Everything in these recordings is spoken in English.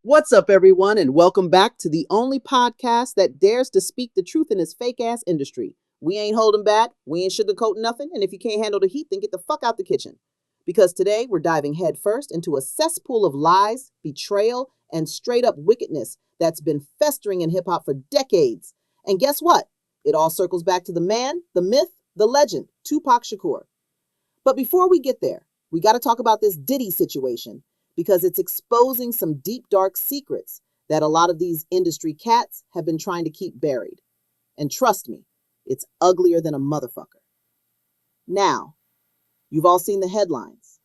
What's up, everyone, and welcome back to the only podcast that dares to speak the truth in this fake ass industry. We ain't holding back, we ain't sugarcoating nothing, and if you can't handle the heat, then get the fuck out the kitchen. Because today we're diving headfirst into a cesspool of lies, betrayal, and straight up wickedness that's been festering in hip hop for decades. And guess what? It all circles back to the man, the myth, the legend, Tupac Shakur. But before we get there, we got to talk about this Diddy situation because it's exposing some deep, dark secrets that a lot of these industry cats have been trying to keep buried. And trust me, it's uglier than a motherfucker. Now, you've all seen the headlines.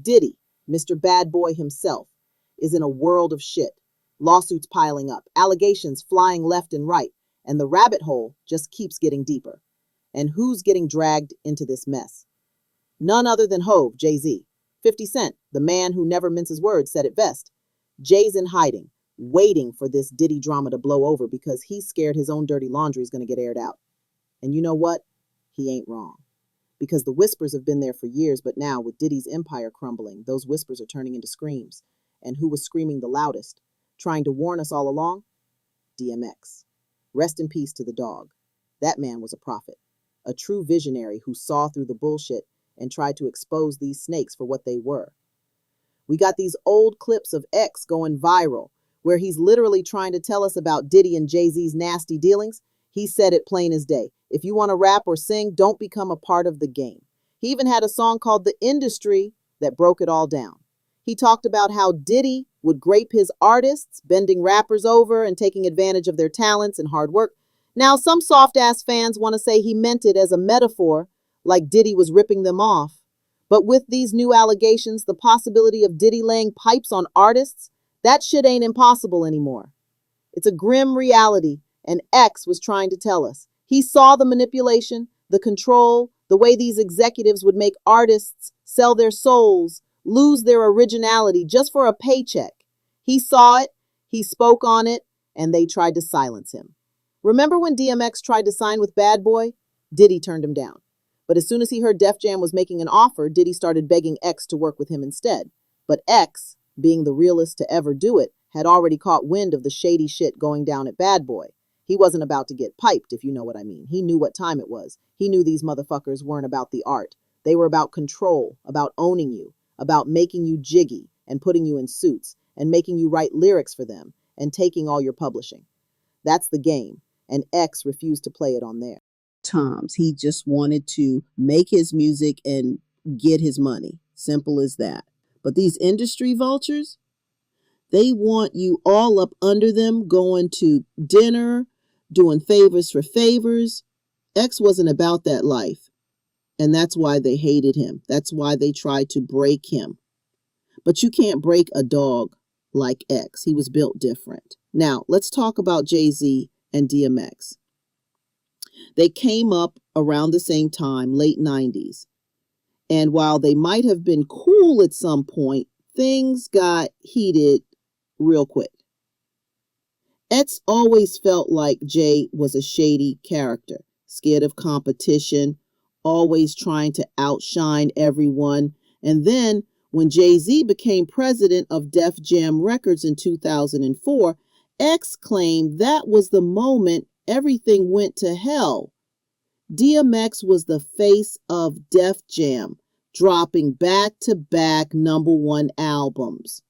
Diddy, Mr. Bad Boy himself, is in a world of shit. Lawsuits piling up, allegations flying left and right, and the rabbit hole just keeps getting deeper. And who's getting dragged into this mess? None other than Hov, Jay-Z. 50 Cent, the man who never minces words, said it best. Jay's in hiding, waiting for this Diddy drama to blow over because he's scared his own dirty laundry is going to get aired out. And you know what? He ain't wrong. Because the whispers have been there for years, but now with Diddy's empire crumbling, those whispers are turning into screams. And who was screaming the loudest, trying to warn us all along? DMX. Rest in peace to the dog. That man was a prophet, a true visionary who saw through the bullshit and tried to expose these snakes for what they were. We got these old clips of X going viral, where he's literally trying to tell us about Diddy and Jay-Z's nasty dealings. He said it plain as day. If you want to rap or sing, don't become a part of the game. He even had a song called The Industry that broke it all down. He talked about how Diddy would grape his artists, bending rappers over and taking advantage of their talents and hard work. Now, some soft-ass fans want to say he meant it as a metaphor, like Diddy was ripping them off. But with these new allegations, the possibility of Diddy laying pipes on artists, that shit ain't impossible anymore. It's a grim reality, and X was trying to tell us. He saw the manipulation, the control, the way these executives would make artists sell their souls, lose their originality just for a paycheck. He saw it, he spoke on it, and they tried to silence him. Remember when DMX tried to sign with Bad Boy? Diddy turned him down. But as soon as he heard Def Jam was making an offer, Diddy started begging X to work with him instead. But X, being the realest to ever do it, had already caught wind of the shady shit going down at Bad Boy. He wasn't about to get piped, if you know what I mean. He knew what time it was. He knew these motherfuckers weren't about the art. They were about control, about owning you, about making you jiggy and putting you in suits and making you write lyrics for them and taking all your publishing. That's the game, and X refused to play it on there. Times. He just wanted to make his music and get his money. Simple as that. But these industry vultures, they want you all up under them, going to dinner, doing favors for favors. X wasn't about that life. And that's why they hated him. That's why they tried to break him. But you can't break a dog like X. He was built different. Now, let's talk about Jay-Z and DMX. They came up around the same time, late 90s. And while they might have been cool at some point, things got heated real quick. X always felt like Jay was a shady character, scared of competition, always trying to outshine everyone. And then when Jay-Z became president of Def Jam Records in 2004, X claimed that was the moment everything went to hell. DMX was the face of Def Jam, dropping back-to-back #1 albums.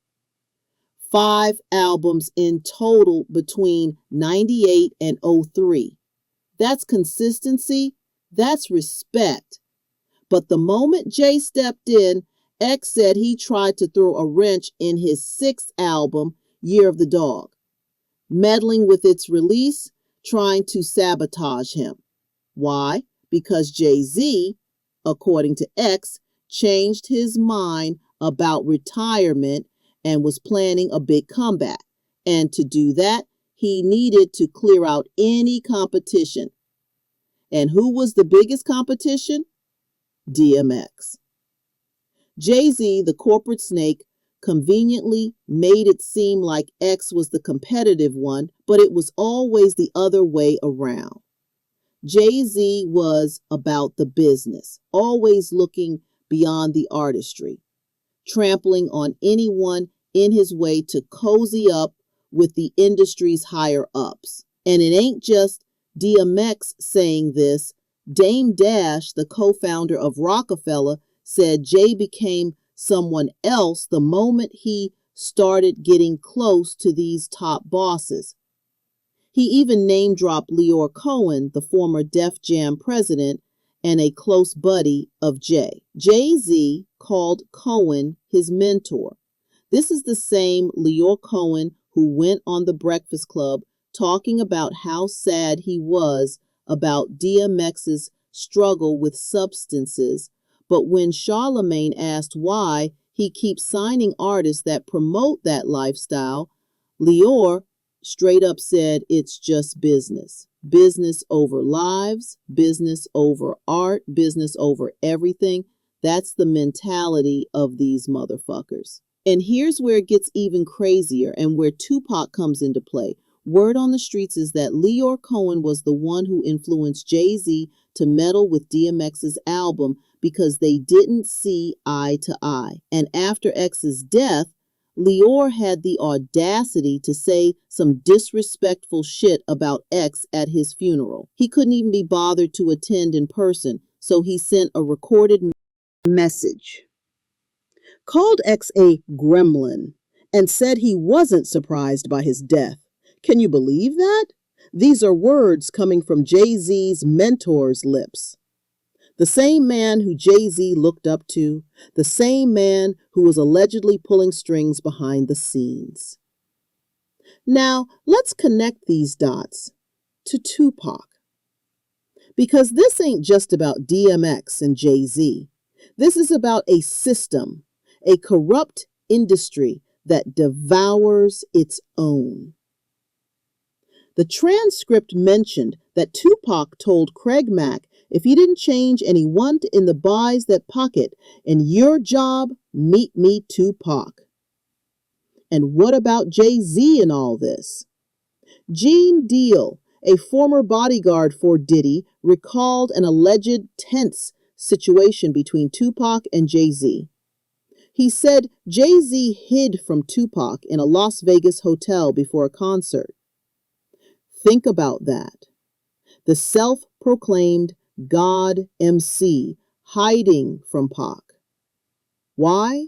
5 albums in total between 98 and 03. That's consistency. That's respect. But the moment Jay stepped in, X said he tried to throw a wrench in his 6th album, Year of the Dog, meddling with its release, trying to sabotage him. Why? Because Jay-Z, according to X, changed his mind about retirement and was planning a big comeback. And to do that, he needed to clear out any competition. And who was the biggest competition? DMX. Jay-Z, the corporate snake, conveniently made it seem like X was the competitive one, but it was always the other way around. Jay-Z was about the business, always looking beyond the artistry, trampling on anyone, in his way to cozy up with the industry's higher ups. And it ain't just DMX saying this. Dame Dash, the co-founder of Rockefeller, said Jay became someone else the moment he started getting close to these top bosses. He even name-dropped Leor Cohen, the former Def Jam president and a close buddy of Jay. Jay-Z called Cohen his mentor. This is the same Leor Cohen who went on The Breakfast Club talking about how sad he was about DMX's struggle with substances, but when Charlemagne asked why he keeps signing artists that promote that lifestyle, Leor straight up said it's just business. Business over lives, business over art, business over everything. That's the mentality of these motherfuckers. And here's where it gets even crazier and where Tupac comes into play. Word on the streets is that Leor Cohen was the one who influenced Jay-Z to meddle with DMX's album because they didn't see eye to eye. And after X's death, Leor had the audacity to say some disrespectful shit about X at his funeral. He couldn't even be bothered to attend in person, so he sent a recorded message. Called X a gremlin and said he wasn't surprised by his death. Can you believe that? These are words coming from Jay-Z's mentor's lips. The same man who Jay-Z looked up to, the same man who was allegedly pulling strings behind the scenes. Now, let's connect these dots to Tupac. Because this ain't just about DMX and Jay-Z. This is about a system, a corrupt industry that devours its own. The transcript mentioned that Tupac told Craig Mack if he didn't change any want in the buys that pocket, and your job, meet me Tupac. And what about Jay-Z in all this? Gene Deal, a former bodyguard for Diddy, recalled an alleged tense situation between Tupac and Jay-Z. He said Jay-Z hid from Tupac in a Las Vegas hotel before a concert. Think about that. The self-proclaimed God MC hiding from Pac. Why?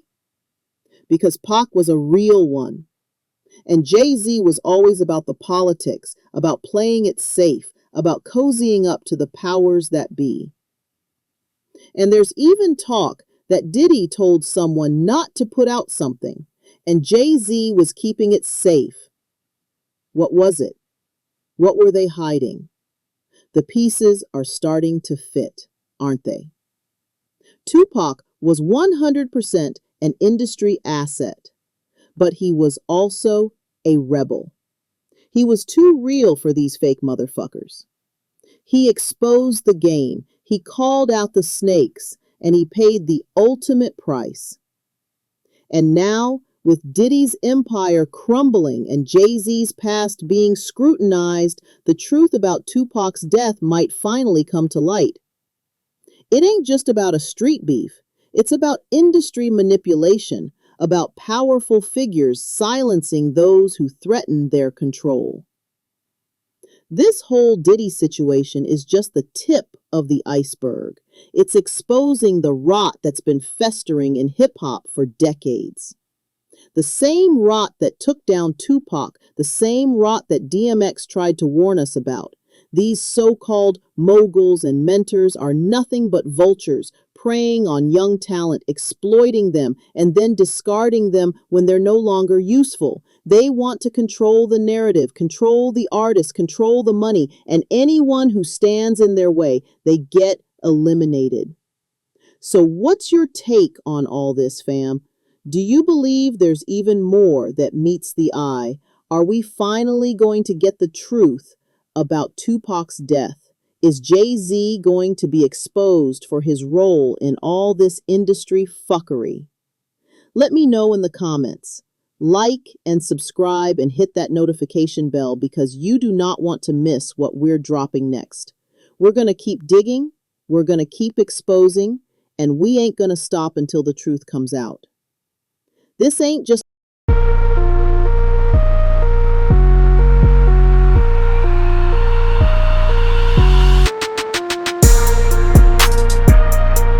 Because Pac was a real one. And Jay-Z was always about the politics, about playing it safe, about cozying up to the powers that be. And there's even talk that Diddy told someone not to put out something, and Jay-Z was keeping it safe. What was it? What were they hiding? The pieces are starting to fit, aren't they? Tupac was 100% an industry asset, but he was also a rebel. He was too real for these fake motherfuckers. He exposed the game, he called out the snakes, and he paid the ultimate price. And now, with Diddy's empire crumbling and Jay-Z's past being scrutinized, the truth about Tupac's death might finally come to light. It ain't just about a street beef. It's about industry manipulation, about powerful figures silencing those who threaten their control. This whole Diddy situation is just the tip of the iceberg. It's exposing the rot that's been festering in hip-hop for decades. The same rot that took down Tupac, the same rot that DMX tried to warn us about. These so-called moguls and mentors are nothing but vultures, preying on young talent, exploiting them, and then discarding them when they're no longer useful. They want to control the narrative, control the artist, control the money, and anyone who stands in their way, they get eliminated. So what's your take on all this, fam? Do you believe there's even more that meets the eye? Are we finally going to get the truth about Tupac's death? Is Jay-Z going to be exposed for his role in all this industry fuckery? Let me know in the comments. Like and subscribe and hit that notification bell because you do not want to miss what we're dropping next. We're going to keep digging, we're going to keep exposing, and we ain't going to stop until the truth comes out. This ain't just